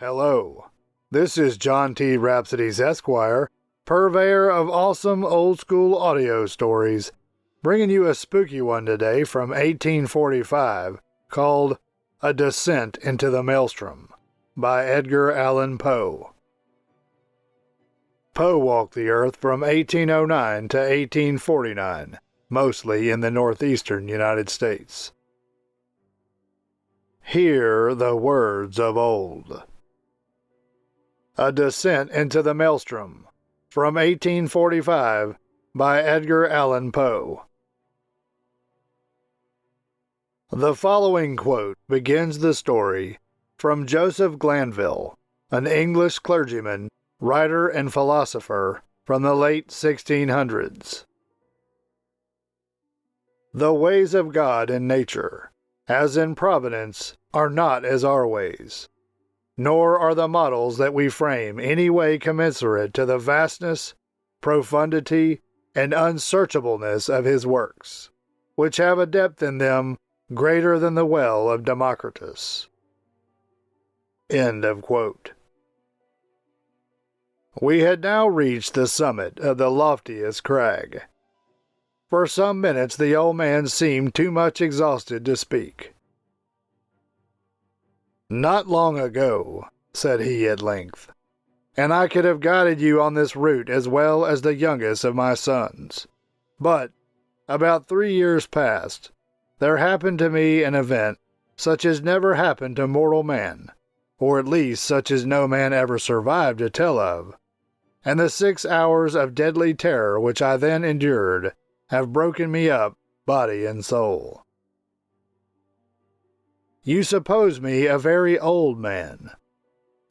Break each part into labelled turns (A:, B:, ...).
A: Hello, this is John T. Rhapsodes Esquire, Purveyor of Awesome Old School Audio Stories, bringing you a spooky one today from 1845 called A Descent into the Maelstrom by Edgar Allan Poe. Poe walked the earth from 1809 to 1849, mostly in the northeastern United States. Hear the words of old. A Descent into the Maelstrom, from 1845, by Edgar Allan Poe. The following quote begins the story from Joseph Glanville, an English clergyman, writer, and philosopher from the late 1600s. The ways of God in nature, as in providence, are not as our ways. Nor are the models that we frame any way commensurate to the vastness, profundity, and unsearchableness of his works, which have a depth in them greater than the well of Democritus. End of quote. We had now reached the summit of the loftiest crag. For some minutes the old man seemed too much exhausted to speak. "Not long ago," said he at length, "and I could have guided you on this route as well as the youngest of my sons. But, about 3 years past, there happened to me an event such as never happened to mortal man, or at least such as no man ever survived to tell of, and the 6 hours of deadly terror which I then endured have broken me up, body and soul. You suppose me a very old man,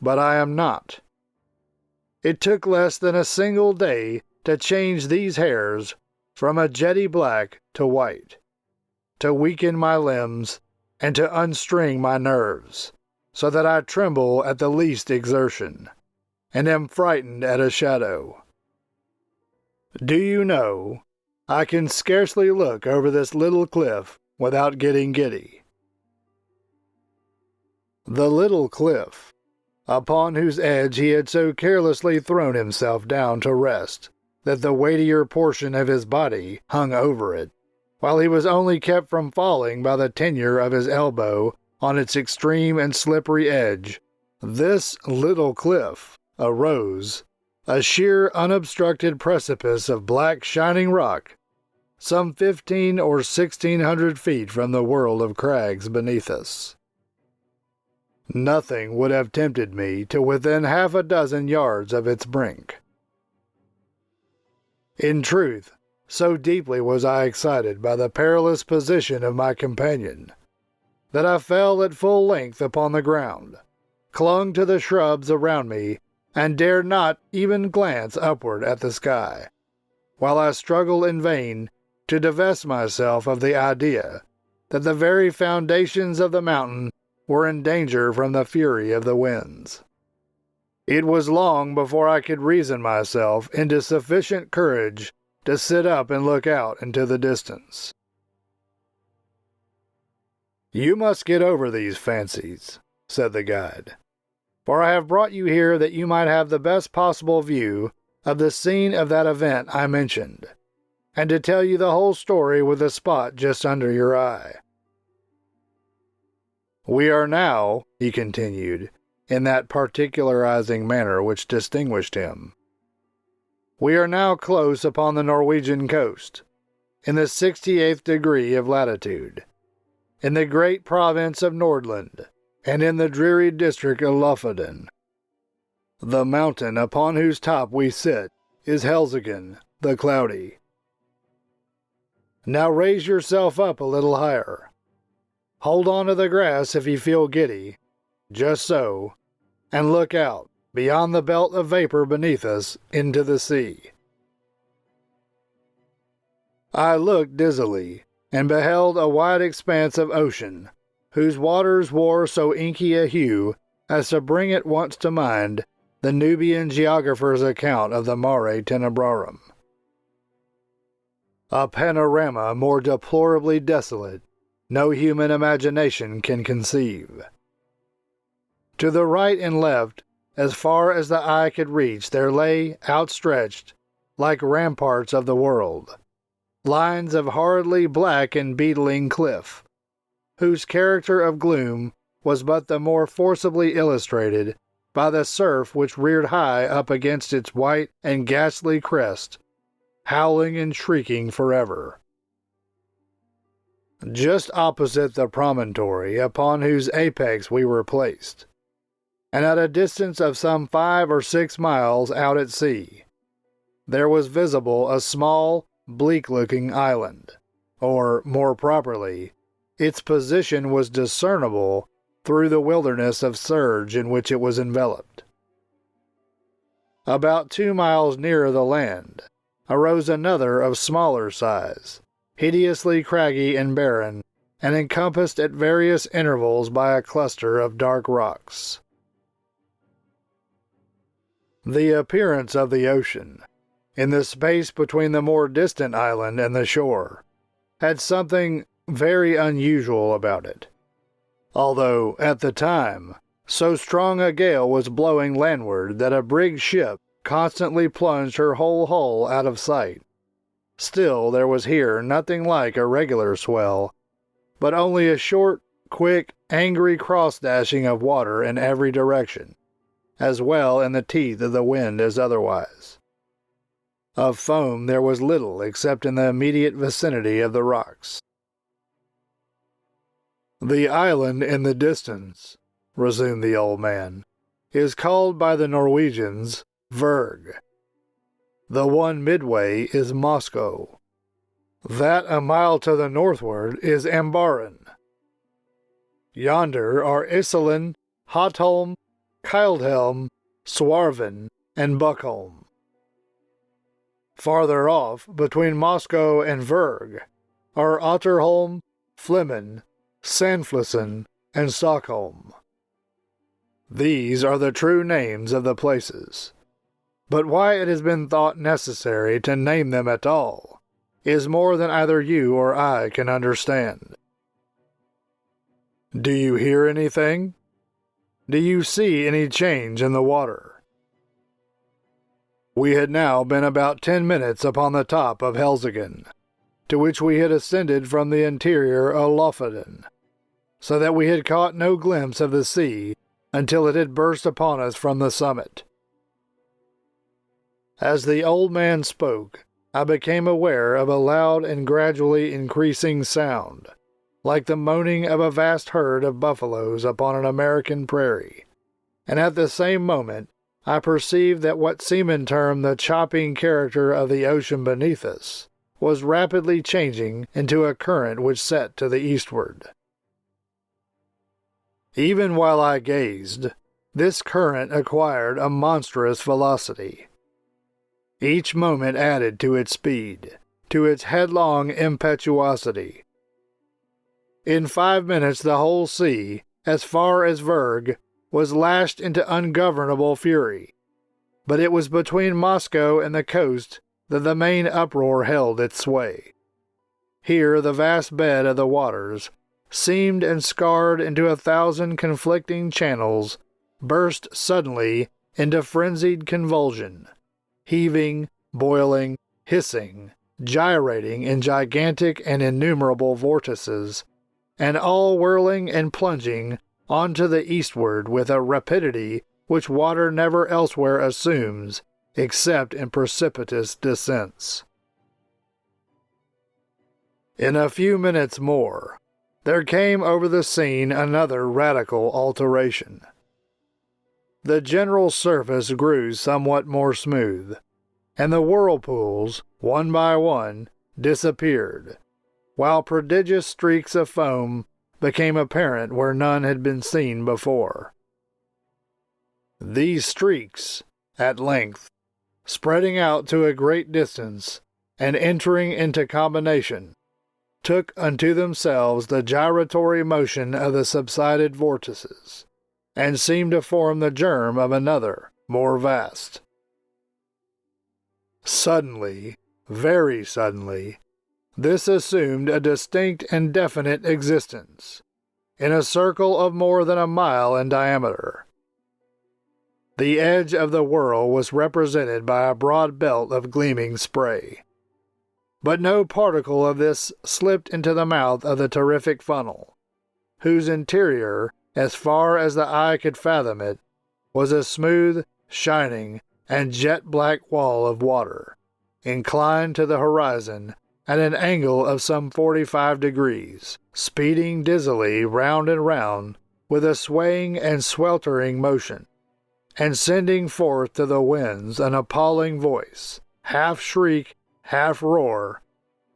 A: but I am not. It took less than a single day to change these hairs from a jetty black to white, to weaken my limbs, and to unstring my nerves, so that I tremble at the least exertion, and am frightened at a shadow. Do you know, I can scarcely look over this little cliff without getting giddy." The little cliff, upon whose edge he had so carelessly thrown himself down to rest that the weightier portion of his body hung over it, while he was only kept from falling by the tenure of his elbow on its extreme and slippery edge, this little cliff arose, a sheer unobstructed precipice of black shining rock, some 15 or 1600 feet from the world of crags beneath us. Nothing would have tempted me to within half a dozen yards of its brink. In truth, so deeply was I excited by the perilous position of my companion, that I fell at full length upon the ground, clung to the shrubs around me, and dared not even glance upward at the sky, while I struggled in vain to divest myself of the idea that the very foundations of the mountain were in danger from the fury of the winds. It was long before I could reason myself into sufficient courage to sit up and look out into the distance. "You must get over these fancies," said the guide, "for I have brought you here that you might have the best possible view of the scene of that event I mentioned, and to tell you the whole story with the spot just under your eye. We are now," he continued, in that particularizing manner which distinguished him, "we are now close upon the Norwegian coast, in the 68th degree of latitude, in the great province of Nordland, and in the dreary district of Lofoden. The mountain upon whose top we sit is Helseggen the Cloudy. Now raise yourself up a little higher. Hold on to the grass if you feel giddy, just so, and look out, beyond the belt of vapor beneath us, into the sea." I looked dizzily, and beheld a wide expanse of ocean, whose waters wore so inky a hue as to bring at once to mind the Nubian geographer's account of the Mare Tenebrarum. A panorama more deplorably desolate no human imagination can conceive. To the right and left, as far as the eye could reach, there lay, outstretched, like ramparts of the world, lines of horridly black and beetling cliff, whose character of gloom was but the more forcibly illustrated by the surf which reared high up against its white and ghastly crest, howling and shrieking forever. Just opposite the promontory upon whose apex we were placed, and at a distance of some 5 or 6 miles out at sea, there was visible a small, bleak-looking island, or, more properly, its position was discernible through the wilderness of surge in which it was enveloped. About 2 miles nearer the land arose another of smaller size, hideously craggy and barren, and encompassed at various intervals by a cluster of dark rocks. The appearance of the ocean, in the space between the more distant island and the shore, had something very unusual about it, although, at the time, so strong a gale was blowing landward that a brig ship constantly plunged her whole hull out of sight. Still, there was here nothing like a regular swell, but only a short, quick, angry cross-dashing of water in every direction, as well in the teeth of the wind as otherwise. Of foam there was little except in the immediate vicinity of the rocks. "The island in the distance," resumed the old man, "is called by the Norwegians Vurrgh. The one midway is Moscow. That a mile to the northward is Ambaren. Yonder are Iselin, Hotholm, Kildhelm, Swarven, and Buckholm. Farther off, between Moscow and Vurrgh, are Otterholm, Flemmen, Sandflesen, and Stockholm. These are the true names of the places. But why it has been thought necessary to name them at all is more than either you or I can understand. Do you hear anything? Do you see any change in the water?" We had now been about 10 minutes upon the top of Helseggen, to which we had ascended from the interior of Lofoden, so that we had caught no glimpse of the sea until it had burst upon us from the summit. As the old man spoke, I became aware of a loud and gradually increasing sound, like the moaning of a vast herd of buffaloes upon an American prairie, and at the same moment I perceived that what seamen term the chopping character of the ocean beneath us was rapidly changing into a current which set to the eastward. Even while I gazed, this current acquired a monstrous velocity. Each moment added to its speed, to its headlong impetuosity. In 5 minutes the whole sea, as far as Vurrgh, was lashed into ungovernable fury, but it was between Moscow and the coast that the main uproar held its sway. Here the vast bed of the waters, seamed and scarred into 1,000 conflicting channels, burst suddenly into frenzied convulsion, heaving, boiling, hissing, gyrating in gigantic and innumerable vortices, and all whirling and plunging on to the eastward with a rapidity which water never elsewhere assumes except in precipitous descents. In a few minutes more, there came over the scene another radical alteration. The general surface grew somewhat more smooth, and the whirlpools, one by one, disappeared, while prodigious streaks of foam became apparent where none had been seen before. These streaks, at length, spreading out to a great distance, and entering into combination, took unto themselves the gyratory motion of the subsided vortices, and seemed to form the germ of another, more vast. Suddenly, very suddenly, this assumed a distinct and definite existence, in a circle of more than a mile in diameter. The edge of the whirl was represented by a broad belt of gleaming spray. But no particle of this slipped into the mouth of the terrific funnel, whose interior, as far as the eye could fathom it, was a smooth, shining, and jet-black wall of water, inclined to the horizon at an angle of some 45 degrees, speeding dizzily round and round with a swaying and sweltering motion, and sending forth to the winds an appalling voice, half shriek, half roar,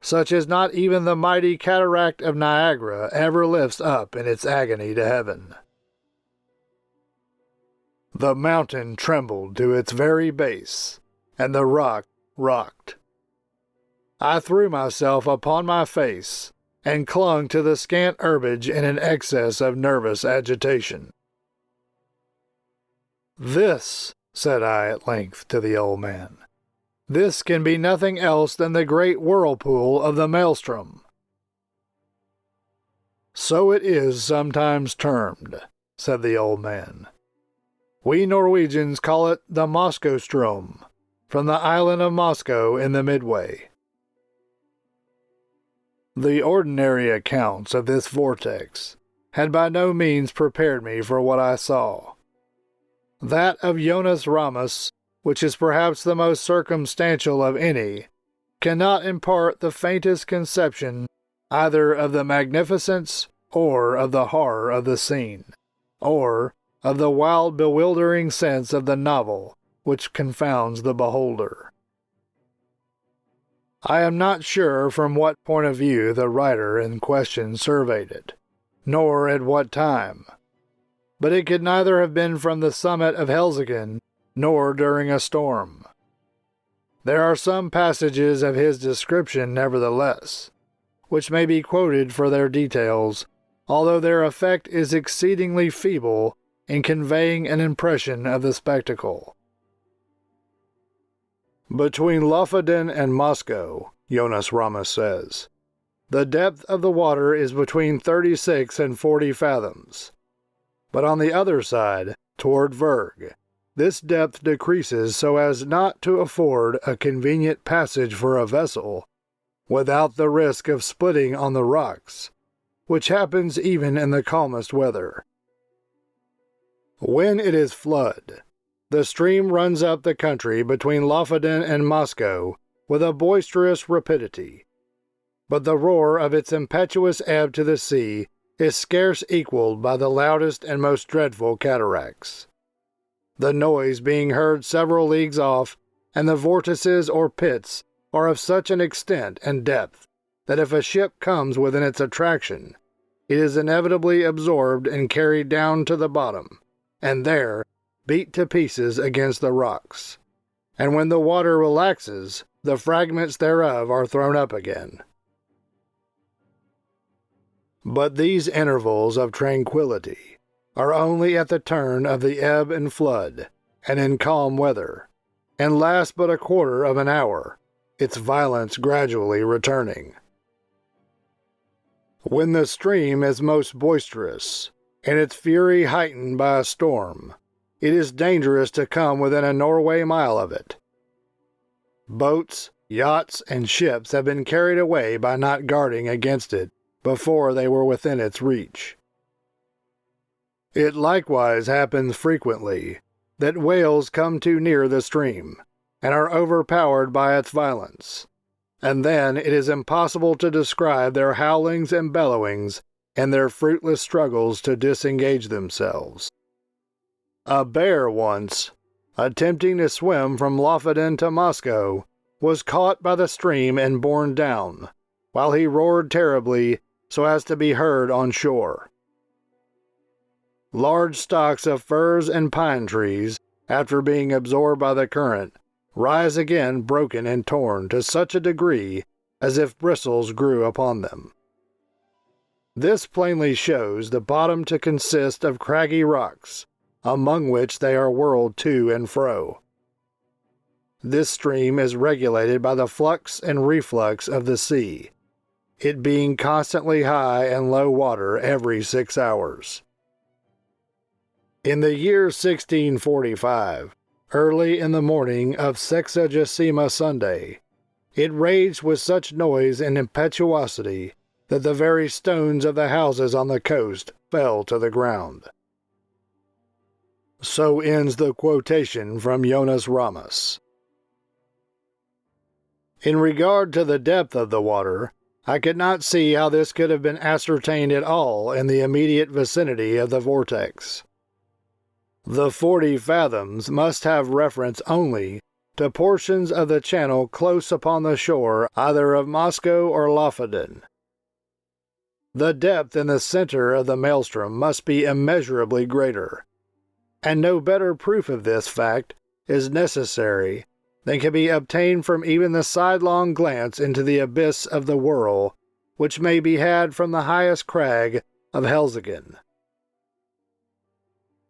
A: such as not even the mighty cataract of Niagara ever lifts up in its agony to heaven. The mountain trembled to its very base, and the rock rocked. I threw myself upon my face, and clung to the scant herbage in an excess of nervous agitation. "This," said I at length to the old man, "this can be nothing else than the great whirlpool of the Maelstrom." "So it is sometimes termed," said the old man. "We Norwegians call it the Moskostrom, from the island of Moscow in the Midway." The ordinary accounts of this vortex had by no means prepared me for what I saw. That of Jonas Ramus, which is perhaps the most circumstantial of any, cannot impart the faintest conception either of the magnificence or of the horror of the scene, or of the wild, bewildering sense of the novel which confounds the beholder. I am not sure from what point of view the writer in question surveyed it, nor at what time, but it could neither have been from the summit of Helseggen nor during a storm. There are some passages of his description, nevertheless, which may be quoted for their details, although their effect is exceedingly feeble in conveying an impression of the spectacle. "Between Lofoden and Moscow," Jonas Ramus says, "the depth of the water is between 36 and 40 fathoms. But on the other side, toward Vurrgh, this depth decreases so as not to afford a convenient passage for a vessel, without the risk of splitting on the rocks, which happens even in the calmest weather. When it is flood, the stream runs up the country between Lofoden and Moscow with a boisterous rapidity, but the roar of its impetuous ebb to the sea is scarce equalled by the loudest and most dreadful cataracts, the noise being heard several leagues off, and the vortices or pits are of such an extent and depth that if a ship comes within its attraction, it is inevitably absorbed and carried down to the bottom, and there beat to pieces against the rocks, and when the water relaxes, the fragments thereof are thrown up again. But these intervals of tranquillity are only at the turn of the ebb and flood, and in calm weather, and last but a quarter of an hour, its violence gradually returning. When the stream is most boisterous, and its fury heightened by a storm, it is dangerous to come within a Norway mile of it. Boats, yachts, and ships have been carried away by not guarding against it before they were within its reach. It likewise happens frequently that whales come too near the stream, and are overpowered by its violence, and then it is impossible to describe their howlings and bellowings and their fruitless struggles to disengage themselves. A bear once, attempting to swim from Lofoden to Moscow, was caught by the stream and borne down, while he roared terribly so as to be heard on shore. Large stocks of firs and pine trees, after being absorbed by the current, rise again broken and torn to such a degree as if bristles grew upon them. This plainly shows the bottom to consist of craggy rocks, among which they are whirled to and fro. This stream is regulated by the flux and reflux of the sea, it being constantly high and low water every 6 hours. In the year 1645, early in the morning of Sexagesima Sunday, it raged with such noise and impetuosity that the very stones of the houses on the coast fell to the ground. So ends the quotation from Jonas Ramus. In regard to the depth of the water, I could not see how this could have been ascertained at all in the immediate vicinity of the vortex. The 40 fathoms must have reference only to portions of the channel close upon the shore either of Moscow or Lofoden. The depth in the center of the Maelstrom must be immeasurably greater, and no better proof of this fact is necessary than can be obtained from even the sidelong glance into the abyss of the whirl which may be had from the highest crag of Helseggen.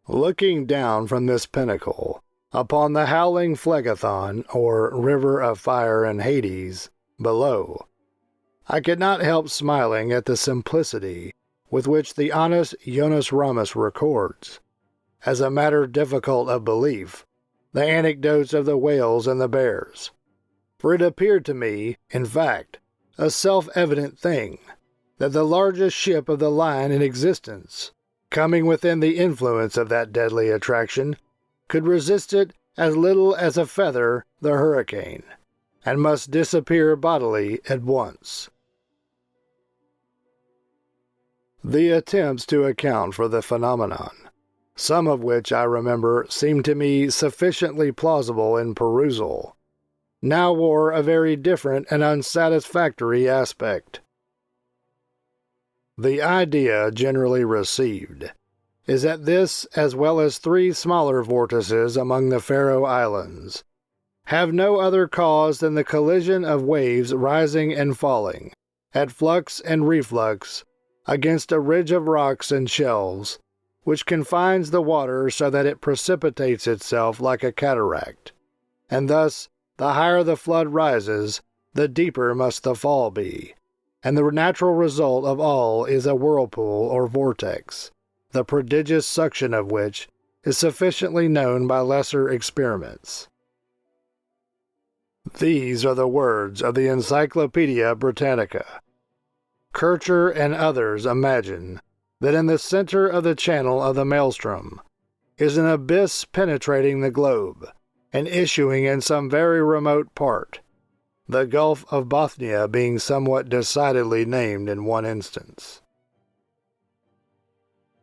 A: Looking down from this pinnacle upon the howling Phlegethon, or river of fire and Hades, below, I could not help smiling at the simplicity with which the honest Jonas Ramus records, as a matter difficult of belief, the anecdotes of the whales and the bears, for it appeared to me, in fact, a self-evident thing, that the largest ship of the line in existence, coming within the influence of that deadly attraction, could resist it as little as a feather the hurricane, and must disappear bodily at once. The attempts to account for the phenomenon, some of which I remember seemed to me sufficiently plausible in perusal, now wore a very different and unsatisfactory aspect. The idea generally received is that this, as well as 3 smaller vortices among the Faroe Islands, have no other cause than the collision of waves rising and falling, at flux and reflux, against a ridge of rocks and shelves, which confines the water so that it precipitates itself like a cataract, and thus, the higher the flood rises, the deeper must the fall be, and the natural result of all is a whirlpool or vortex, the prodigious suction of which is sufficiently known by lesser experiments. These are the words of the Encyclopaedia Britannica. Kircher and others imagine that in the center of the channel of the Maelstrom is an abyss penetrating the globe and issuing in some very remote part, the Gulf of Bothnia being somewhat decidedly named in one instance.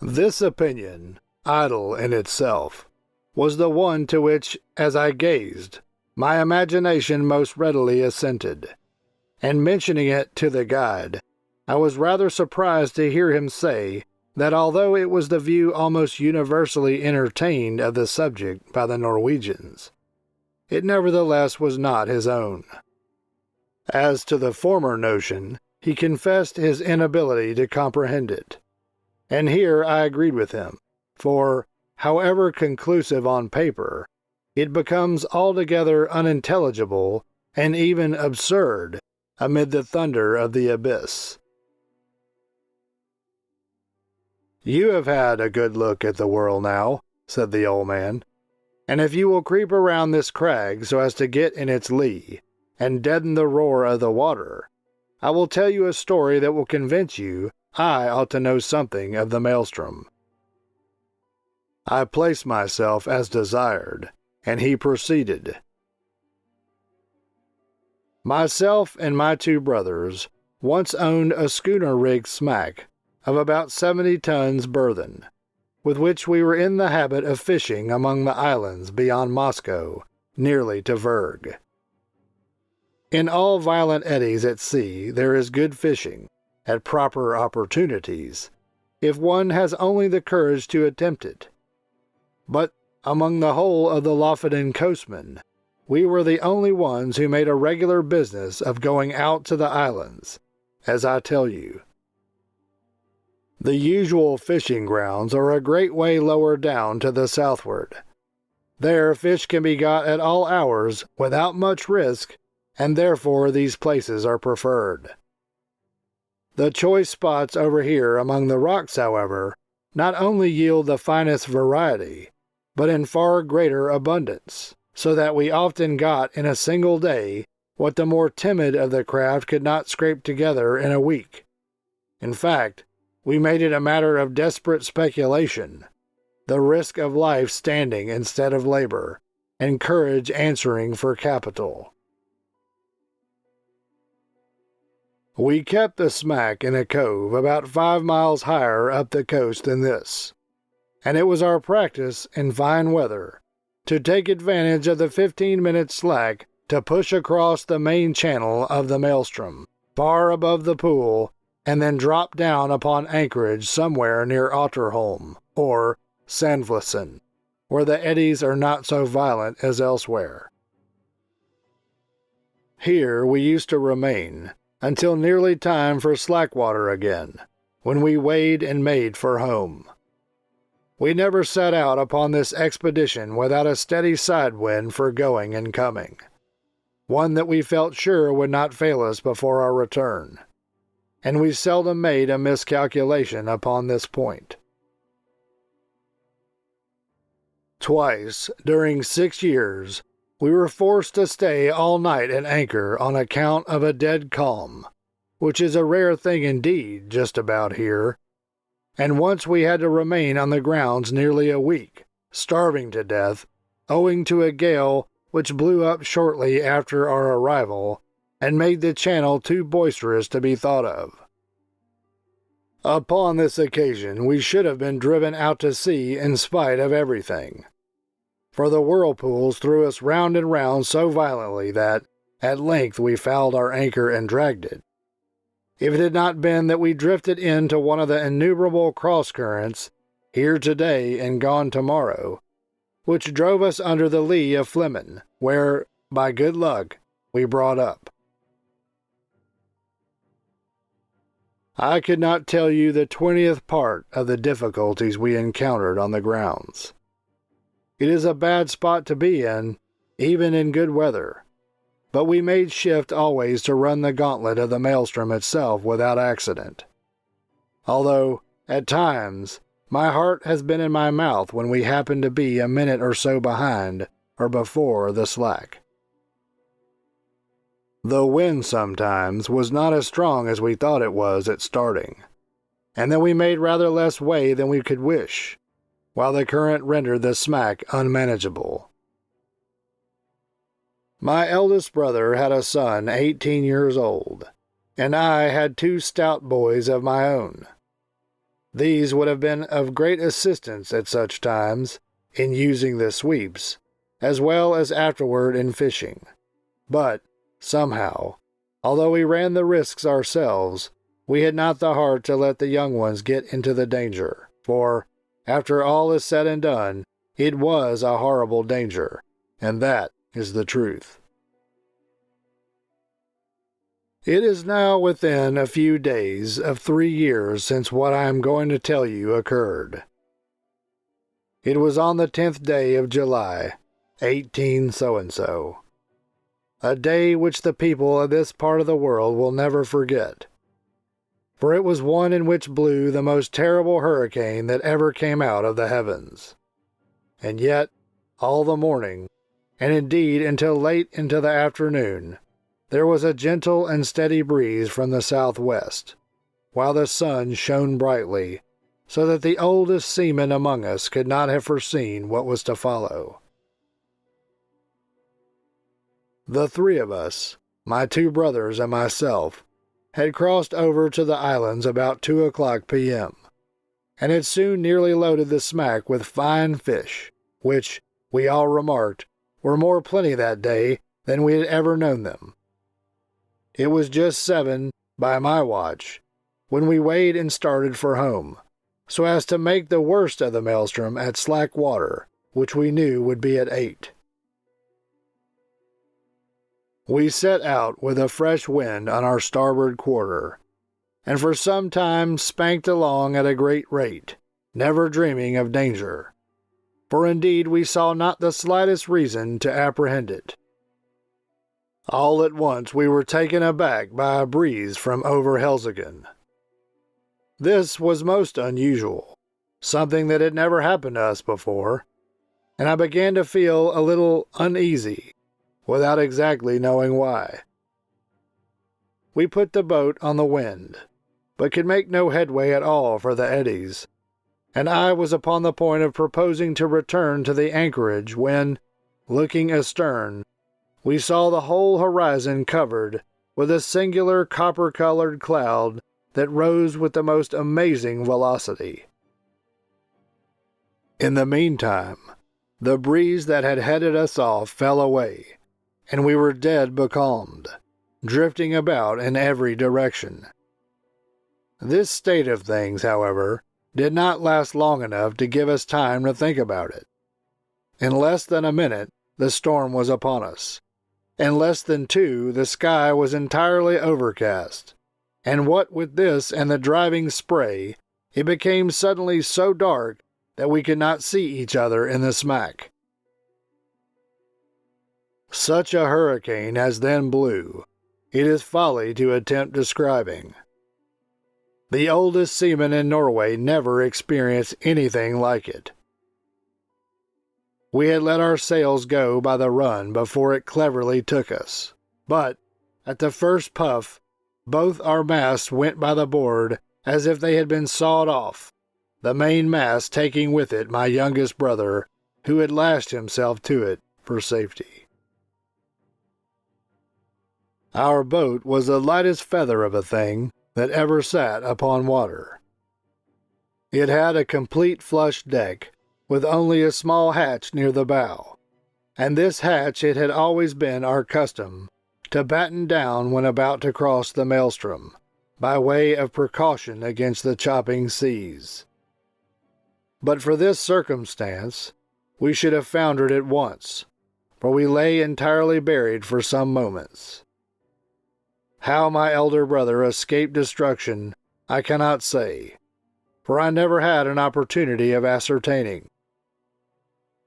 A: This opinion, idle in itself, was the one to which, as I gazed, my imagination most readily assented, and mentioning it to the guide, I was rather surprised to hear him say that although it was the view almost universally entertained of the subject by the Norwegians, it nevertheless was not his own. As to the former notion, he confessed his inability to comprehend it, and here I agreed with him, for, however conclusive on paper, it becomes altogether unintelligible and even absurd amid the thunder of the abyss. "You have had a good look at the whirl now," said the old man, "and if you will creep around this crag so as to get in its lee, and deaden the roar of the water, I will tell you a story that will convince you I ought to know something of the Maelstrom." I placed myself as desired, and he proceeded. "Myself and my 2 brothers once owned a schooner-rigged smack of about 70 tons burthen, with which we were in the habit of fishing among the islands beyond Moscow, nearly to Vurrgh. In all violent eddies at sea there is good fishing, at proper opportunities, if one has only the courage to attempt it. But among the whole of the Lofoden coastmen, we were the only ones who made a regular business of going out to the islands, as I tell you. The usual fishing grounds are a great way lower down to the southward. There fish can be got at all hours without much risk, and therefore these places are preferred. The choice spots over here among the rocks, however, not only yield the finest variety, but in far greater abundance, so that we often got in a single day what the more timid of the craft could not scrape together in a week. In fact, we made it a matter of desperate speculation, the risk of life standing instead of labor, and courage answering for capital. We kept the smack in a cove about 5 miles higher up the coast than this, and it was our practice in fine weather to take advantage of the 15-minute slack to push across the main channel of the Maelstrom, far above the pool, and then drop down upon anchorage somewhere near Otterholm, or Sandflesen, where the eddies are not so violent as elsewhere. Here we used to remain until nearly time for slackwater again, when we weighed and made for home. We never set out upon this expedition without a steady side wind for going and coming, one that we felt sure would not fail us before our return, and we seldom made a miscalculation upon this point. Twice, during 6 years, we were forced to stay all night at anchor on account of a dead calm, which is a rare thing indeed just about here, and once we had to remain on the grounds nearly a week, starving to death, owing to a gale which blew up shortly after our arrival and made the channel too boisterous to be thought of. Upon this occasion we should have been driven out to sea in spite of everything, for the whirlpools threw us round and round so violently that, at length, we fouled our anchor and dragged it. If it had not been that we drifted into one of the innumerable cross-currents, here today and gone tomorrow, which drove us under the lee of Fleming, where, by good luck, we brought up. I could not tell you the 20th part of the difficulties we encountered on the grounds. It is a bad spot to be in, even in good weather, but we made shift always to run the gauntlet of the Maelstrom itself without accident. Although, at times, my heart has been in my mouth when we happened to be a minute or so behind or before the slack. The wind sometimes was not as strong as we thought it was at starting, and then we made rather less way than we could wish, while the current rendered the smack unmanageable. My eldest brother had a son 18 years old, and I had 2 stout boys of my own. These would have been of great assistance at such times in using the sweeps, as well as afterward in fishing. But, somehow, although we ran the risks ourselves, we had not the heart to let the young ones get into the danger, for, after all is said and done, it was a horrible danger, and that is the truth. It is now within a few days of 3 years since what I am going to tell you occurred. It was on the 10th day of July, 18 so-and-so, a day which the people of this part of the world will never forget, for it was one in which blew the most terrible hurricane that ever came out of the heavens. And yet, all the morning, and indeed until late into the afternoon, there was a gentle and steady breeze from the southwest, while the sun shone brightly, so that the oldest seaman among us could not have foreseen what was to follow. The 3 of us, my 2 brothers and myself, had crossed over to the islands about 2:00 p.m., and had soon nearly loaded the smack with fine fish, which, we all remarked, were more plenty that day than we had ever known them. It was just 7, by my watch, when we weighed and started for home, so as to make the worst of the Maelstrom at slack water, which we knew would be at 8. We set out with a fresh wind on our starboard quarter, and for some time spanked along at a great rate, never dreaming of danger, for indeed we saw not the slightest reason to apprehend it. All at once we were taken aback by a breeze from over Helseggen, This was most unusual, something that had never happened to us before, and I began to feel a little uneasy, without exactly knowing why. We put the boat on the wind, but could make no headway at all for the eddies, and I was upon the point of proposing to return to the anchorage when, looking astern, we saw the whole horizon covered with a singular copper-colored cloud that rose with the most amazing velocity. In the meantime, the breeze that had headed us off fell away, and we were dead becalmed, drifting about in every direction. This state of things, however, did not last long enough to give us time to think about it. In less than a minute, the storm was upon us. In less than two, the sky was entirely overcast, and what with this and the driving spray, it became suddenly so dark that we could not see each other in the smack. Such a hurricane as then blew, it is folly to attempt describing. The oldest seaman in Norway never experienced anything like it. We had let our sails go by the run before it cleverly took us, but, at the first puff, both our masts went by the board as if they had been sawed off, the main mast taking with it my youngest brother, who had lashed himself to it for safety. Our boat was the lightest feather of a thing that ever sat upon water. It had a complete flush deck, with only a small hatch near the bow, and this hatch it had always been our custom to batten down when about to cross the Maelstrom, by way of precaution against the chopping seas. But for this circumstance, we should have foundered at once, for we lay entirely buried for some moments. How my elder brother escaped destruction, I cannot say, for I never had an opportunity of ascertaining.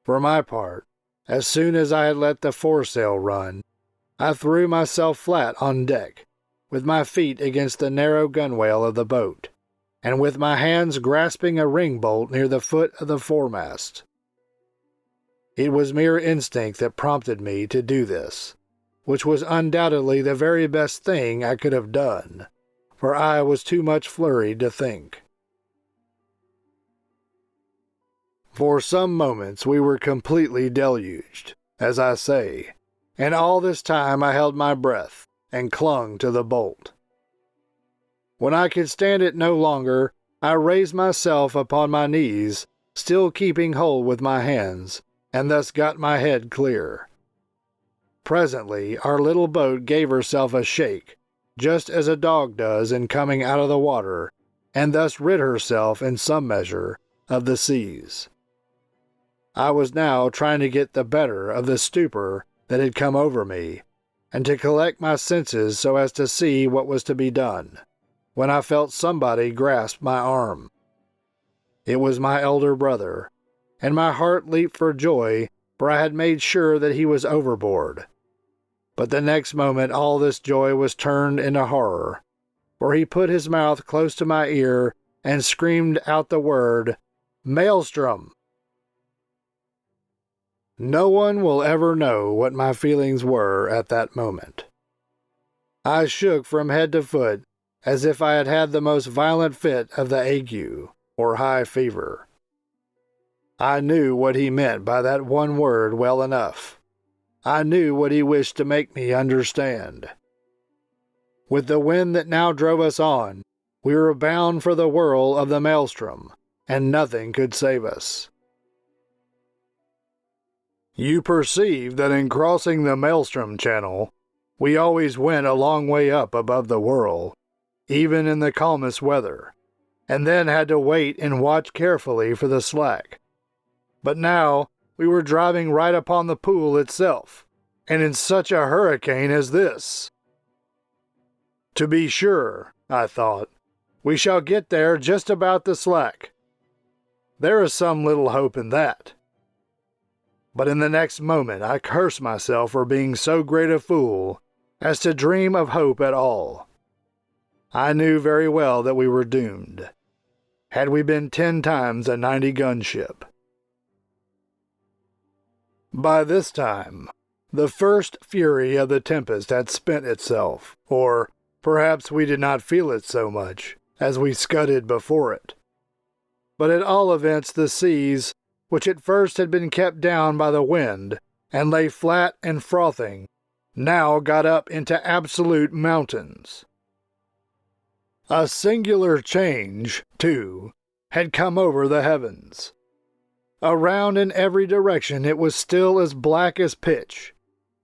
A: For my part, as soon as I had let the foresail run, I threw myself flat on deck, with my feet against the narrow gunwale of the boat, and with my hands grasping a ring-bolt near the foot of the foremast. It was mere instinct that prompted me to do this, which was undoubtedly the very best thing I could have done, for I was too much flurried to think. For some moments we were completely deluged, as I say, and all this time I held my breath and clung to the bolt. When I could stand it no longer, I raised myself upon my knees, still keeping hold with my hands, and thus got my head clear. Presently our little boat gave herself a shake, just as a dog does in coming out of the water, and thus rid herself in some measure of the seas. I was now trying to get the better of the stupor that had come over me, and to collect my senses so as to see what was to be done, when I felt somebody grasp my arm. It was my elder brother, and my heart leaped for joy, for I had made sure that he was overboard. But the next moment all this joy was turned into horror, for he put his mouth close to my ear and screamed out the word, "Maelstrom!" No one will ever know what my feelings were at that moment. I shook from head to foot as if I had had the most violent fit of the ague, or high fever. I knew what he meant by that one word well enough. I knew what he wished to make me understand. With the wind that now drove us on, we were bound for the whirl of the Maelstrom, and nothing could save us. You perceive that in crossing the Maelstrom channel, we always went a long way up above the whirl, even in the calmest weather, and then had to wait and watch carefully for the slack. But now we were driving right upon the pool itself, and in such a hurricane as this. To be sure, I thought, we shall get there just about the slack. There is some little hope in that. But in the next moment I cursed myself for being so great a fool as to dream of hope at all. I knew very well that we were doomed, had we been 10 times a 90-gun ship. By this time, the first fury of the tempest had spent itself, or perhaps we did not feel it so much, as we scudded before it. But at all events the seas, which at first had been kept down by the wind, and lay flat and frothing, now got up into absolute mountains. A singular change, too, had come over the heavens. Around in every direction it was still as black as pitch,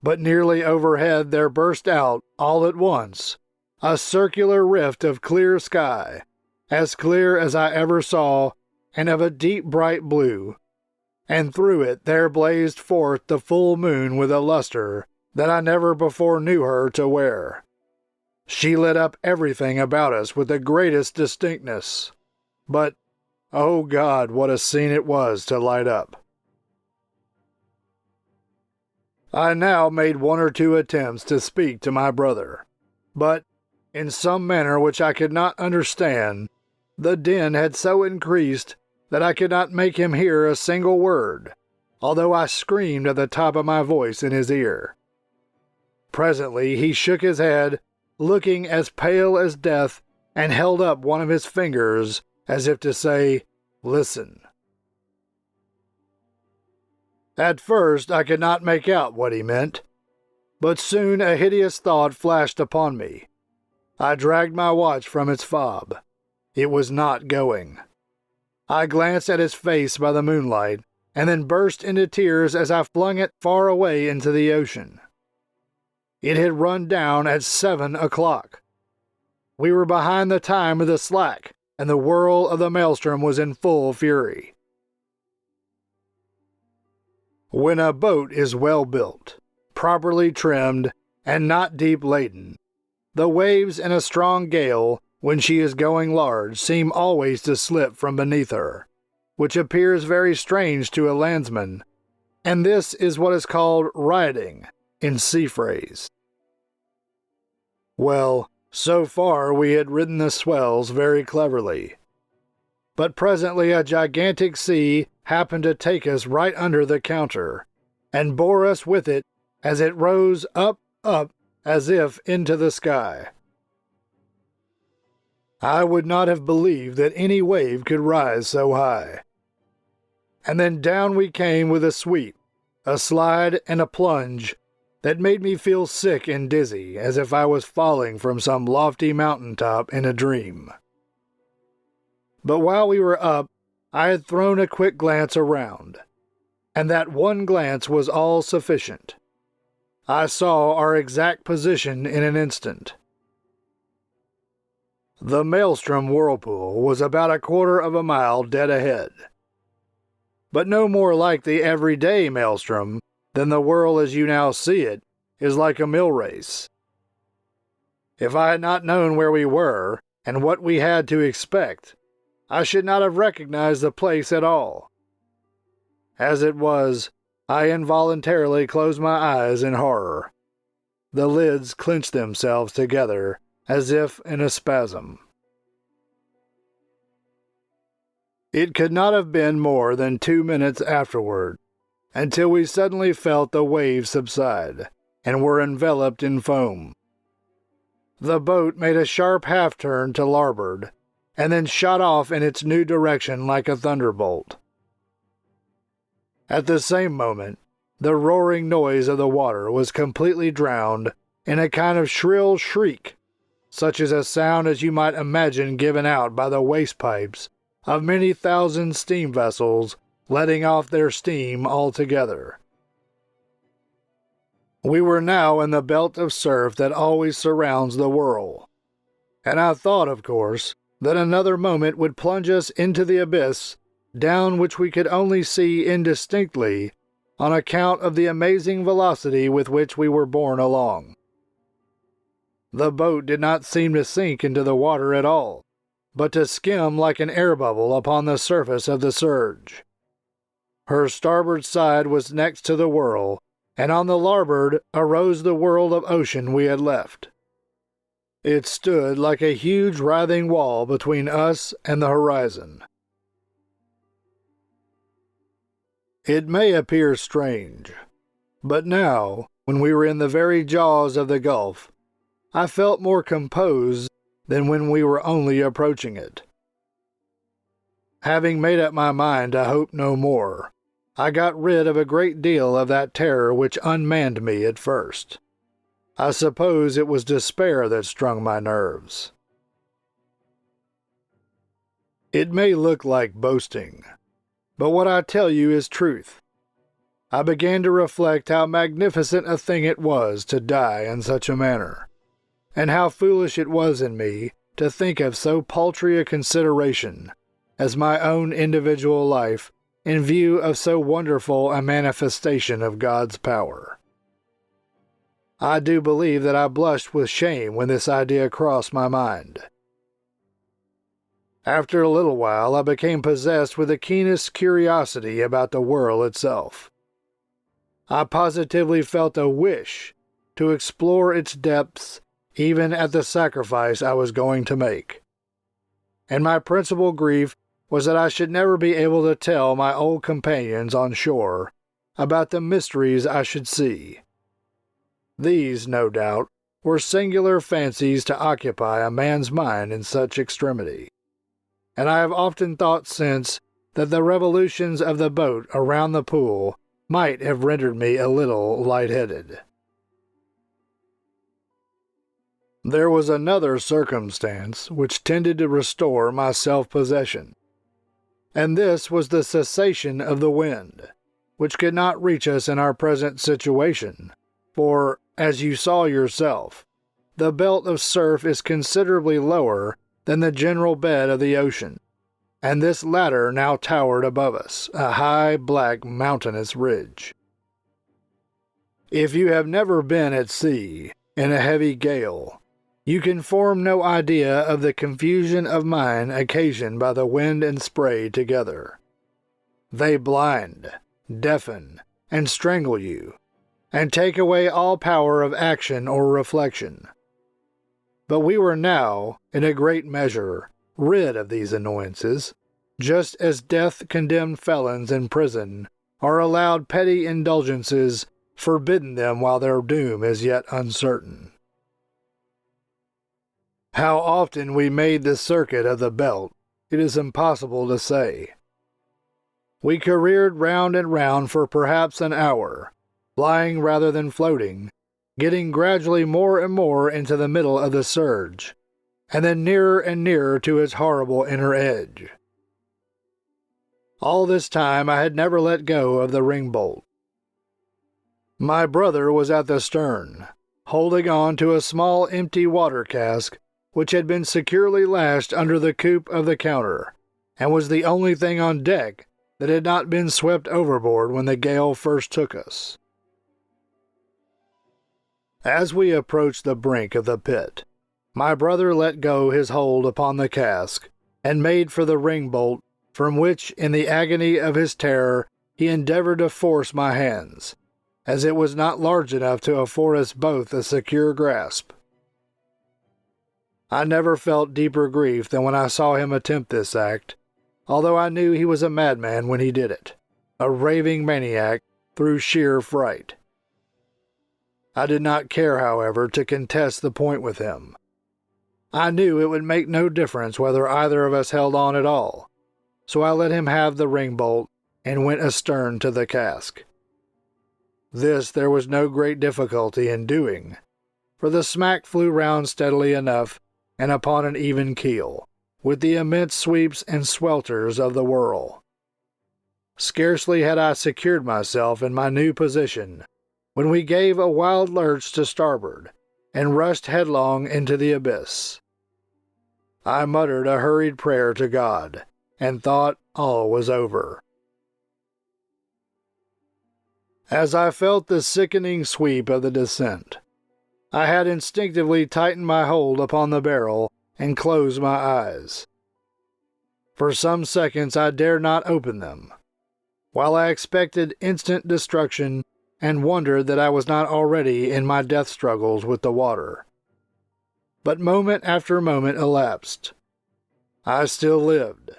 A: but nearly overhead there burst out, all at once, a circular rift of clear sky, as clear as I ever saw, and of a deep bright blue, and through it there blazed forth the full moon with a luster that I never before knew her to wear. She lit up everything about us with the greatest distinctness, but, oh God, what a scene it was to light up! I now made 1 or 2 attempts to speak to my brother, but, in some manner which I could not understand, the din had so increased that I could not make him hear a single word, although I screamed at the top of my voice in his ear. Presently he shook his head, looking as pale as death, and held up one of his fingers as if to say, "Listen." At first I could not make out what he meant, but soon a hideous thought flashed upon me. I dragged my watch from its fob. It was not going. I glanced at his face by the moonlight, and then burst into tears as I flung it far away into the ocean. It had run down at 7 o'clock. We were behind the time of the slack, and the whirl of the Maelstrom was in full fury. When a boat is well built, properly trimmed, and not deep laden, the waves in a strong gale, when she is going large, seem always to slip from beneath her, which appears very strange to a landsman, and this is what is called riding in sea phrase. Well, so far we had ridden the swells very cleverly, but presently a gigantic sea happened to take us right under the counter, and bore us with it as it rose up, as if into the sky. I would not have believed that any wave could rise so high. And then down we came with a sweep, a slide, and a plunge that made me feel sick and dizzy, as if I was falling from some lofty mountain-top in a dream. But while we were up, I had thrown a quick glance around, and that one glance was all sufficient. I saw our exact position in an instant. The Maelstrom whirlpool was about 1/4 of a mile dead ahead, but no more like the everyday Maelstrom than the whirl as you now see it is like a mill race. If I had not known where we were and what we had to expect, I should not have recognized the place at all. As it was, I involuntarily closed my eyes in horror. The lids clenched themselves together as if in a spasm. It could not have been more than 2 minutes afterward, until we suddenly felt the waves subside, and were enveloped in foam. The boat made a sharp half-turn to larboard, and then shot off in its new direction like a thunderbolt. At the same moment, the roaring noise of the water was completely drowned in a kind of shrill shriek, such as a sound as you might imagine given out by the waste pipes of many thousand steam vessels letting off their steam altogether. We were now in the belt of surf that always surrounds the whirl, and I thought, of course, that another moment would plunge us into the abyss down which we could only see indistinctly on account of the amazing velocity with which we were borne along. The boat did not seem to sink into the water at all, but to skim like an air bubble upon the surface of the surge. Her starboard side was next to the whirl, and on the larboard arose the world of ocean we had left. It stood like a huge writhing wall between us and the horizon. It may appear strange, but now, when we were in the very jaws of the gulf, I felt more composed than when we were only approaching it. Having made up my mind to hope no more, I got rid of a great deal of that terror which unmanned me at first. I suppose it was despair that strung my nerves. It may look like boasting, but what I tell you is truth. I began to reflect how magnificent a thing it was to die in such a manner, and how foolish it was in me to think of so paltry a consideration as my own individual life in view of so wonderful a manifestation of God's power. I do believe that I blushed with shame when this idea crossed my mind. After a little while, I became possessed with the keenest curiosity about the world itself. I positively felt a wish to explore its depths even at the sacrifice I was going to make. And my principal grief was that I should never be able to tell my old companions on shore about the mysteries I should see. These, no doubt, were singular fancies to occupy a man's mind in such extremity, and I have often thought since that the revolutions of the boat around the pool might have rendered me a little light-headed. There was another circumstance which tended to restore my self-possession, and this was the cessation of the wind, which could not reach us in our present situation, for, as you saw yourself, the belt of surf is considerably lower than the general bed of the ocean, and this latter now towered above us, a high, black, mountainous ridge. If you have never been at sea in a heavy gale, you can form no idea of the confusion of mind occasioned by the wind and spray together. They blind, deafen, and strangle you, and take away all power of action or reflection. But we were now, in a great measure, rid of these annoyances, just as death-condemned felons in prison are allowed petty indulgences forbidden them while their doom is yet uncertain. How often we made the circuit of the belt, it is impossible to say. We careered round and round for perhaps an hour, flying rather than floating, getting gradually more and more into the middle of the surge, and then nearer and nearer to its horrible inner edge. All this time I had never let go of the ring-bolt. My brother was at the stern, holding on to a small empty water cask which had been securely lashed under the coop of the counter, and was the only thing on deck that had not been swept overboard when the gale first took us. As we approached the brink of the pit, my brother let go his hold upon the cask, and made for the ring-bolt, from which, in the agony of his terror, he endeavored to force my hands, as it was not large enough to afford us both a secure grasp. I never felt deeper grief than when I saw him attempt this act, although I knew he was a madman when he did it, a raving maniac through sheer fright. I did not care, however, to contest the point with him. I knew it would make no difference whether either of us held on at all, so I let him have the ring-bolt and went astern to the cask. This there was no great difficulty in doing, for the smack flew round steadily enough and upon an even keel, with the immense sweeps and swelters of the whirl. Scarcely had I secured myself in my new position when we gave a wild lurch to starboard and rushed headlong into the abyss. I muttered a hurried prayer to God, and thought all was over. As I felt the sickening sweep of the descent, I had instinctively tightened my hold upon the barrel and closed my eyes. For some seconds I dared not open them, while I expected instant destruction and wondered that I was not already in my death struggles with the water. but moment after moment elapsed. I still lived.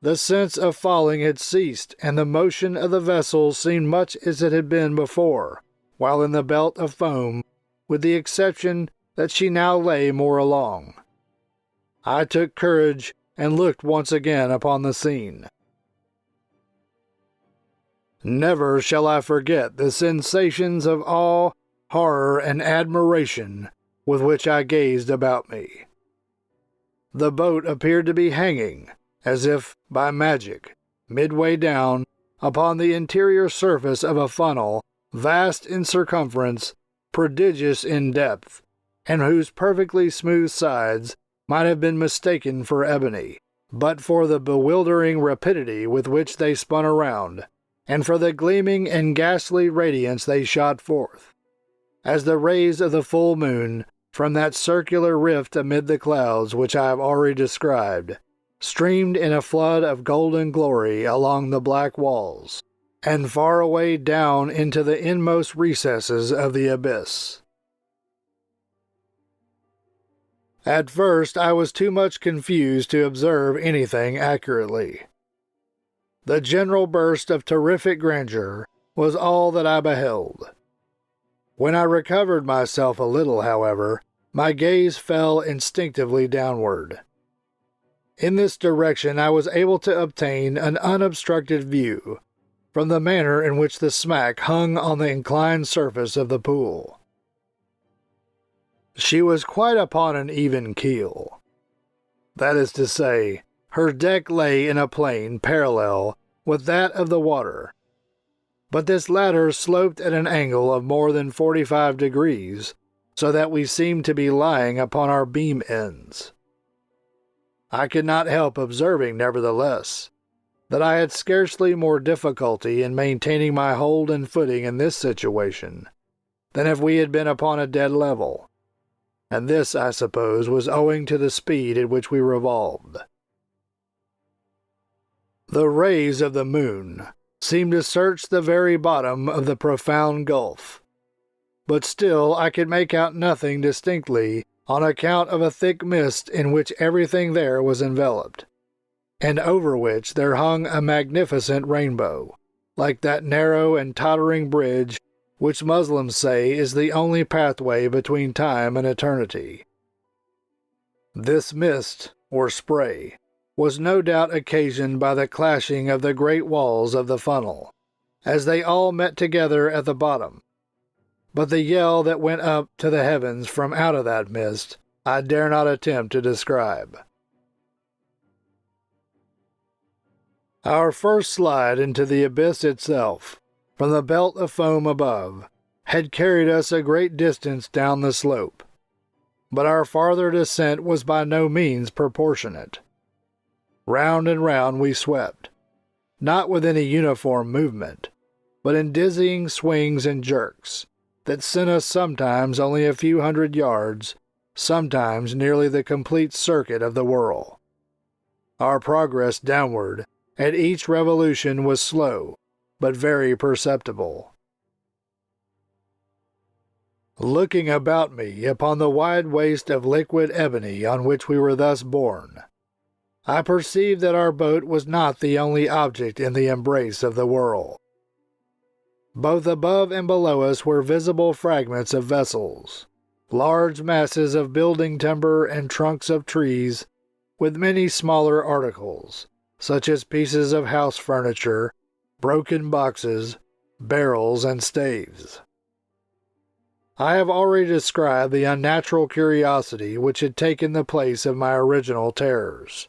A: The sense of falling had ceased, and the motion of the vessel seemed much as it had been before, while in the belt of foam, with the exception that she now lay more along. I took courage and looked once again upon the scene. Never shall I forget the sensations of awe, horror, and admiration with which I gazed about me. The boat appeared to be hanging, as if by magic, midway down upon the interior surface of a funnel, vast in circumference, prodigious in depth, and whose perfectly smooth sides might have been mistaken for ebony, but for the bewildering rapidity with which they spun around, and for the gleaming and ghastly radiance they shot forth, as the rays of the full moon, from that circular rift amid the clouds which I have already described, streamed in a flood of golden glory along the black walls, and far away down into the inmost recesses of the abyss. At first I was too much confused to observe anything accurately. The general burst of terrific grandeur was all that I beheld. When I recovered myself a little, however, my gaze fell instinctively downward. In this direction I was able to obtain an unobstructed view, from the manner in which the smack hung on the inclined surface of the pool. She was quite upon an even keel. That is to say, her deck lay in a plane parallel with that of the water, but this latter sloped at an angle of more than 45 degrees, so that we seemed to be lying upon our beam ends. I could not help observing, nevertheless, that I had scarcely more difficulty in maintaining my hold and footing in this situation than if we had been upon a dead level, and this, I suppose, was owing to the speed at which we revolved. The rays of the moon seemed to search the very bottom of the profound gulf, but still I could make out nothing distinctly on account of a thick mist in which everything there was enveloped, and over which there hung a magnificent rainbow, like that narrow and tottering bridge which Muslims say is the only pathway between time and eternity. This mist, or spray, was no doubt occasioned by the clashing of the great walls of the funnel, as they all met together at the bottom. But the yell that went up to the heavens from out of that mist I dare not attempt to describe. Our first slide into the abyss itself, from the belt of foam above, had carried us a great distance down the slope, but our farther descent was by no means proportionate. Round and round we swept, not with any uniform movement, but in dizzying swings and jerks that sent us sometimes only a few hundred yards, sometimes nearly the complete circuit of the whirl. Our progress downward at each revolution was slow, but very perceptible. Looking about me upon the wide waste of liquid ebony on which we were thus borne, I perceived that our boat was not the only object in the embrace of the whirl. Both above and below us were visible fragments of vessels, large masses of building timber and trunks of trees, with many smaller articles, such as pieces of house furniture, broken boxes, barrels, and staves. I have already described the unnatural curiosity which had taken the place of my original terrors.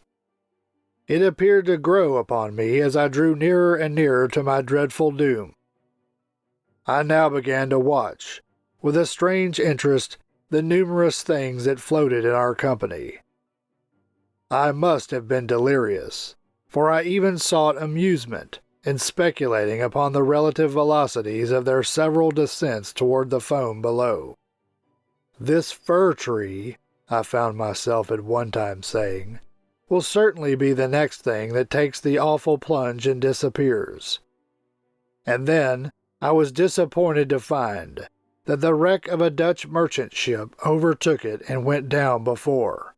A: It appeared to grow upon me as I drew nearer and nearer to my dreadful doom. I now began to watch, with a strange interest, the numerous things that floated in our company. I must have been delirious, for I even sought amusement in speculating upon the relative velocities of their several descents toward the foam below. "This fir tree," I found myself at one time saying, "will certainly be the next thing that takes the awful plunge and disappears." And then I was disappointed to find that the wreck of a Dutch merchant ship overtook it and went down before.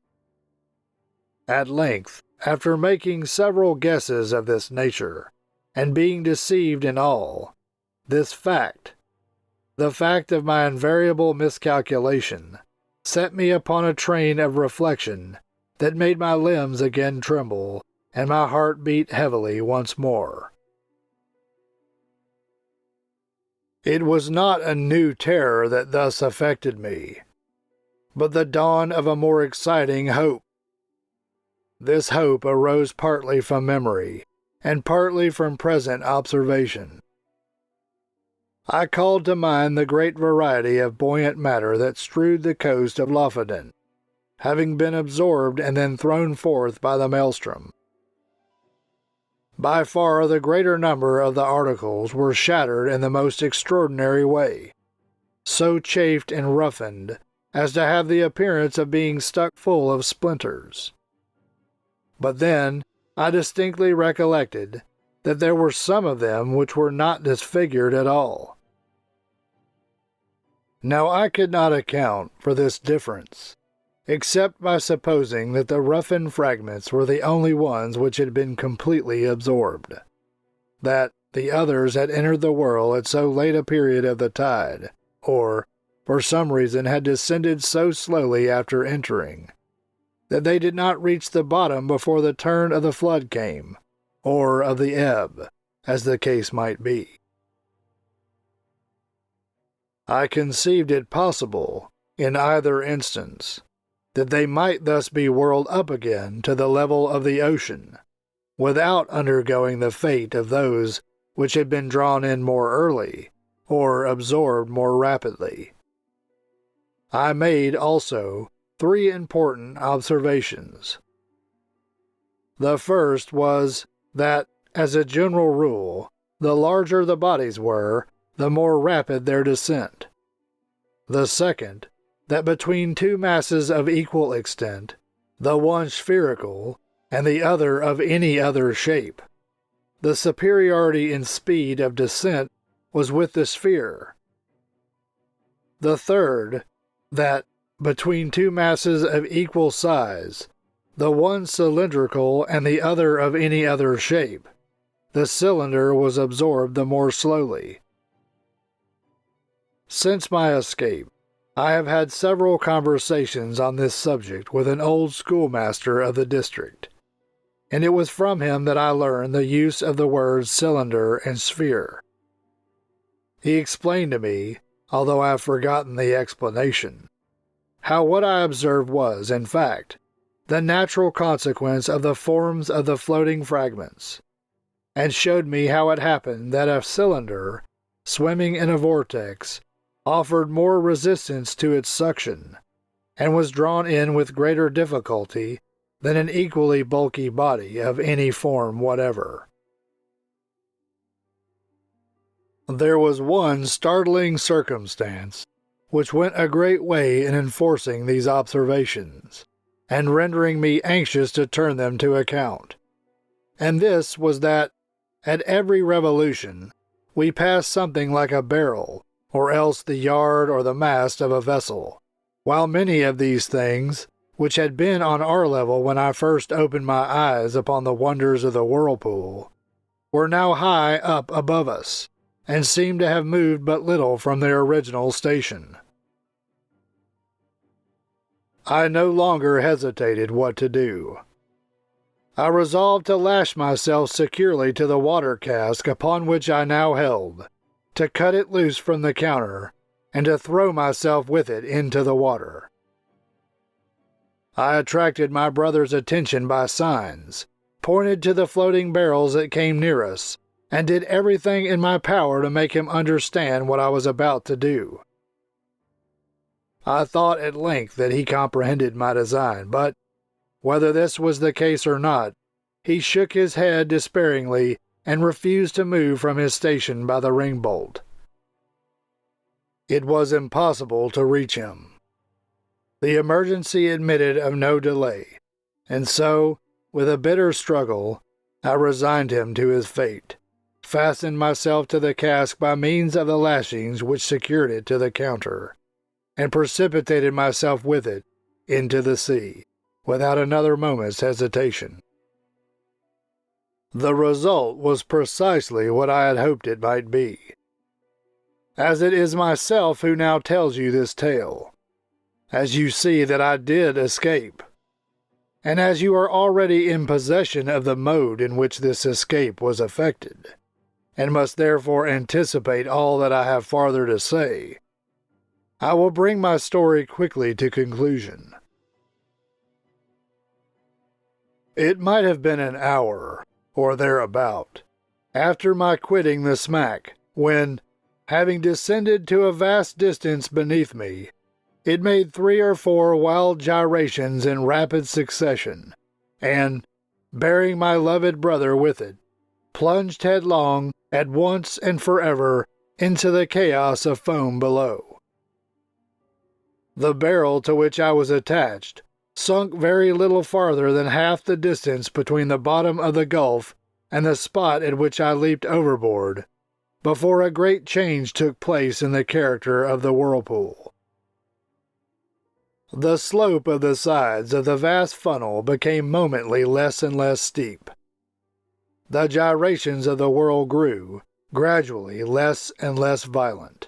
A: At length, after making several guesses of this nature, and being deceived in all, this fact, the fact of my invariable miscalculation, set me upon a train of reflection that made my limbs again tremble and my heart beat heavily once more. It was not a new terror that thus affected me, but the dawn of a more exciting hope. This hope arose partly from memory, and partly from present observation. I called to mind the great variety of buoyant matter that strewed the coast of Lofoden, having been absorbed and then thrown forth by the Maelstrom. By far the greater number of the articles were shattered in the most extraordinary way, so chafed and roughened as to have the appearance of being stuck full of splinters. But then I distinctly recollected that there were some of them which were not disfigured at all. Now I could not account for this difference, except by supposing that the roughened fragments were the only ones which had been completely absorbed, that the others had entered the whirl at so late a period of the tide, or, for some reason, had descended so slowly after entering, that they did not reach the bottom before the turn of the flood came, or of the ebb, as the case might be. I conceived it possible, in either instance, that they might thus be whirled up again to the level of the ocean, without undergoing the fate of those which had been drawn in more early, or absorbed more rapidly. I made, also, 3 important observations. The first was that, as a general rule, the larger the bodies were, the more rapid their descent. The second, that between 2 masses of equal extent, the one spherical and the other of any other shape, the superiority in speed of descent was with the sphere. The third, that between 2 masses of equal size, the one cylindrical and the other of any other shape, the cylinder was absorbed the more slowly. Since my escape, I have had several conversations on this subject with an old schoolmaster of the district, and it was from him that I learned the use of the words cylinder and sphere. He explained to me, although I have forgotten the explanation, how what I observed was, in fact, the natural consequence of the forms of the floating fragments, and showed me how it happened that a cylinder, swimming in a vortex, offered more resistance to its suction, and was drawn in with greater difficulty than an equally bulky body of any form whatever. There was one startling circumstance which went a great way in enforcing these observations, and rendering me anxious to turn them to account, and this was that, at every revolution, we passed something like a barrel, or else the yard or the mast of a vessel, while many of these things, which had been on our level when I first opened my eyes upon the wonders of the whirlpool, were now high up above us, and seemed to have moved but little from their original station. I no longer hesitated what to do. I resolved to lash myself securely to the water cask upon which I now held, to cut it loose from the counter, and to throw myself with it into the water. I attracted my brother's attention by signs, pointed to the floating barrels that came near us, and did everything in my power to make him understand what I was about to do. I thought at length that he comprehended my design, but, whether this was the case or not, he shook his head despairingly and refused to move from his station by the ring-bolt. It was impossible to reach him. The emergency admitted of no delay, and so, with a bitter struggle, I resigned him to his fate, fastened myself to the cask by means of the lashings which secured it to the counter, and precipitated myself with it into the sea, without another moment's hesitation. The result was precisely what I had hoped it might be, as it is myself who now tells you this tale, as you see that I did escape, and as you are already in possession of the mode in which this escape was effected, and must therefore anticipate all that I have farther to say, I will bring my story quickly to conclusion. It might have been an hour, or thereabout, after my quitting the smack, when, having descended to a vast distance beneath me, it made 3 or 4 wild gyrations in rapid succession, and, bearing my loved brother with it, plunged headlong, at once and forever, into the chaos of foam below. The barrel to which I was attached sunk very little farther than half the distance between the bottom of the gulf and the spot at which I leaped overboard, before a great change took place in the character of the whirlpool. The slope of the sides of the vast funnel became momently less and less steep. The gyrations of the whirl grew, gradually less and less violent.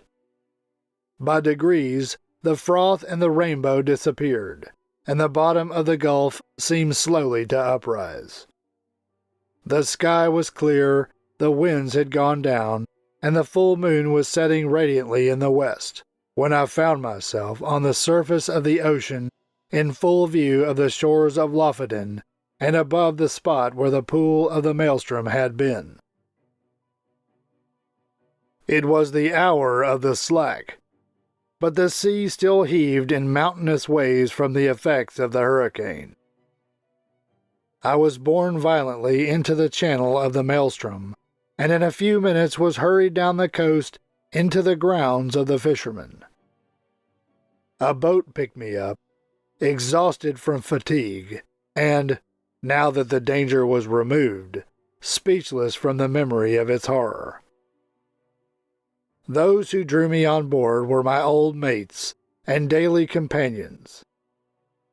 A: By degrees, the froth and the rainbow disappeared, and the bottom of the gulf seemed slowly to uprise. The sky was clear, the winds had gone down, and the full moon was setting radiantly in the west, when I found myself on the surface of the ocean in full view of the shores of Lofoten and above the spot where the pool of the Maelstrom had been. It was the hour of the slack, but the sea still heaved in mountainous waves from the effects of the hurricane. I was borne violently into the channel of the Maelstrom, and in a few minutes was hurried down the coast into the grounds of the fishermen. A boat picked me up, exhausted from fatigue, and, now that the danger was removed, speechless from the memory of its horror. Those who drew me on board were my old mates and daily companions,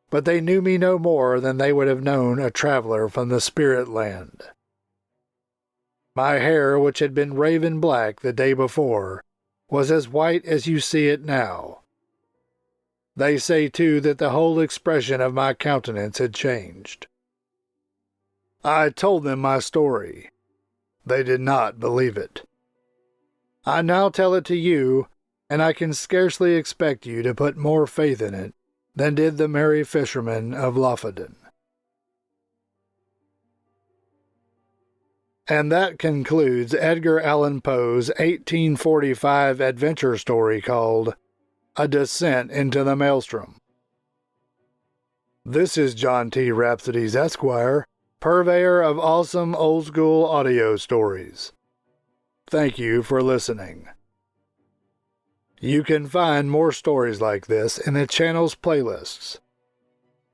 A: but they knew me no more than they would have known a traveler from the spirit land. My hair, which had been raven black the day before, was as white as you see it now. They say, too, that the whole expression of my countenance had changed. I told them my story. They did not believe it. I now tell it to you, and I can scarcely expect you to put more faith in it than did the merry fishermen of Lofoten. And that concludes Edgar Allan Poe's 1845 adventure story called A Descent into the Maelstrom. This is John T. Rhapsodies, Esquire, purveyor of awesome old-school audio stories. Thank you for listening. You can find more stories like this in the channel's playlists.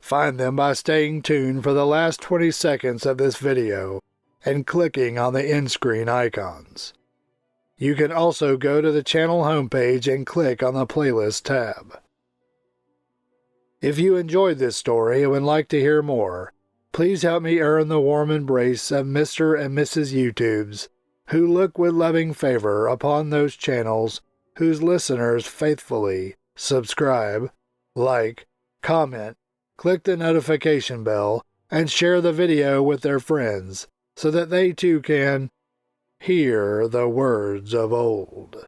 A: Find them by staying tuned for the last 20 seconds of this video and clicking on the end screen icons. You can also go to the channel homepage and click on the playlist tab. If you enjoyed this story and would like to hear more, please help me earn the warm embrace of Mr. and Mrs. YouTubes, who look with loving favor upon those channels whose listeners faithfully subscribe, like, comment, click the notification bell, and share the video with their friends so that they too can hear the words of old.